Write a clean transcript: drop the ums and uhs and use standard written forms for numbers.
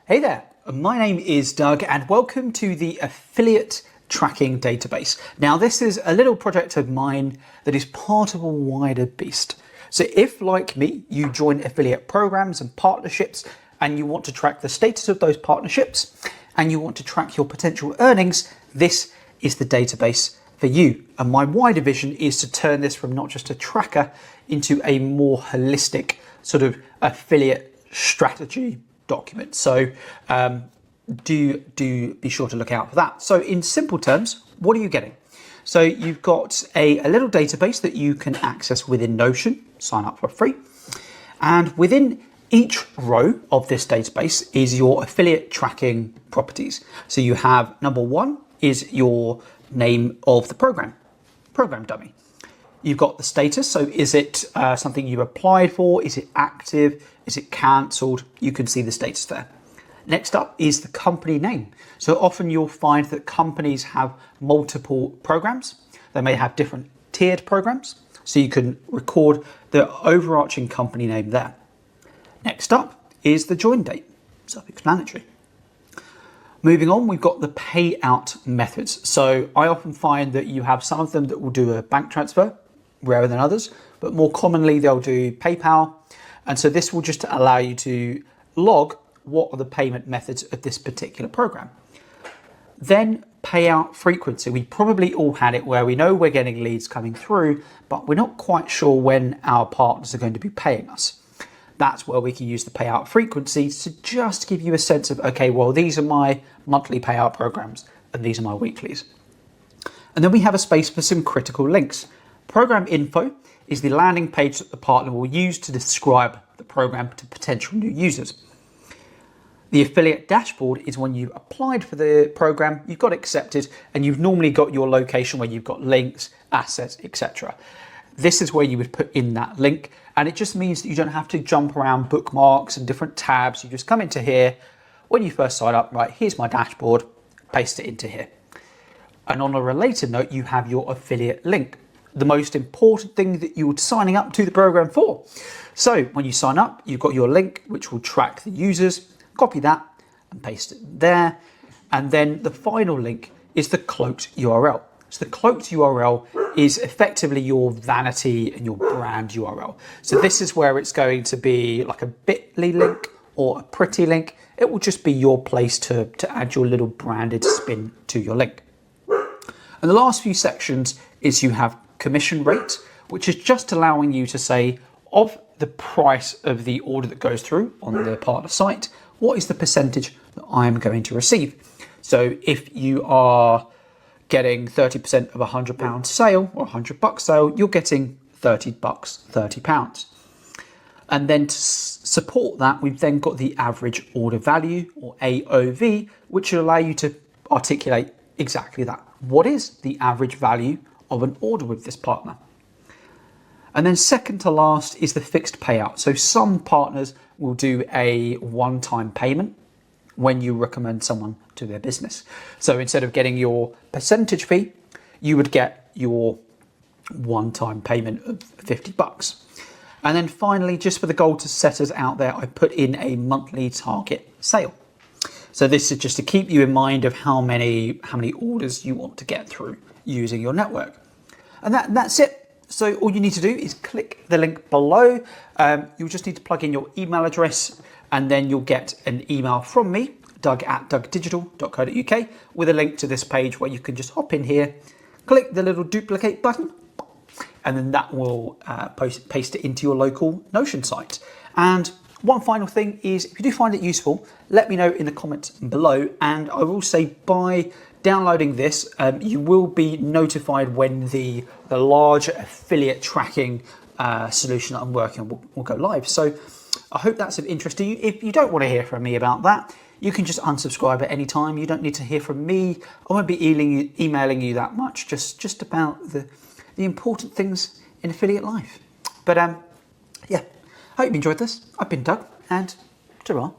Hey there, my name is Doug and welcome to the Affiliate Tracking Database. Now this is a little project of mine that is part of a wider beast. So if, like me, you join affiliate programs and partnerships and you want to track the status of those partnerships and you want to track your potential earnings, this is the database for you. And my wider vision is to turn this from not just a tracker into a more holistic sort of affiliate strategy document. So do be sure to look out for that. So in simple terms, what are you getting? So you've got a little database that you can access within Notion, sign up for free. And within each row of this database is your affiliate tracking properties. So you have number one is your name of the program dummy. You've got the status. So is it something you applied for? Is it active? Is it cancelled? You can see the status there. Next up is the company name. So often you'll find that companies have multiple programs. They may have different tiered programs. So you can record the overarching company name there. Next up is the join date. Self-explanatory. Moving on, we've got the payout methods. So I often find that you have some of them that will do a bank transfer, rarer than others, but more commonly they'll do PayPal. And so this will just allow you to log what are the payment methods of this particular program. Then payout frequency. We probably all had it where we know we're getting leads coming through, but we're not quite sure when our partners are going to be paying us. That's where we can use the payout frequency to just give you a sense of, okay, well, these are my monthly payout programs and these are my weeklies. And then we have a space for some critical links. Program info is the landing page that the partner will use to describe the program to potential new users. The affiliate dashboard is when you applied for the program, you've got accepted, and you've normally got your location where you've got links, assets, etc. This is where you would put in that link, and it just means that you don't have to jump around bookmarks and different tabs. You just come into here when you first sign up, right, here's my dashboard, paste it into here. And on a related note, you have your affiliate link, the most important thing that you're signing up to the program for. So when you sign up, you've got your link, which will track the users. Copy that and paste it there. And then the final link is the cloaked URL. So the cloaked URL is effectively your vanity and your brand URL. So this is where it's going to be like a bit.ly link or a pretty link. It will just be your place to add your little branded spin to your link. And the last few sections is you have commission rate, which is just allowing you to say of the price of the order that goes through on the partner site, what is the percentage that I'm going to receive? So if you are getting 30% of a £100 sale or £100 sale, you're getting £30, £30. And then to support that, we've then got the average order value or AOV, which will allow you to articulate exactly that. What is the average value of an order with this partner? And then second to last is the fixed payout. So some partners will do a one-time payment when you recommend someone to their business. So instead of getting your percentage fee, you would get your one-time payment of £50. And then finally, just for the goal setters out there, I put in a monthly target sale. So this is just to keep you in mind of how many orders you want to get through using your network. And that's it. So all you need to do is click the link below. You'll just need to plug in your email address and then you'll get an email from me, doug@dougdigital.co.uk, with a link to this page where you can just hop in here, click the little duplicate button, and then that will paste it into your local Notion site. And one final thing is, if you do find it useful, let me know in the comments below. And I will say by downloading this, you will be notified when the large affiliate tracking solution that I'm working on will go live. So I hope that's of interest to you. If you don't want to hear from me about that, you can just unsubscribe at any time. You don't need to hear from me. I won't be emailing you that much, just about the important things in affiliate life. But yeah, I hope you enjoyed this. I've been Doug, and ta-ra.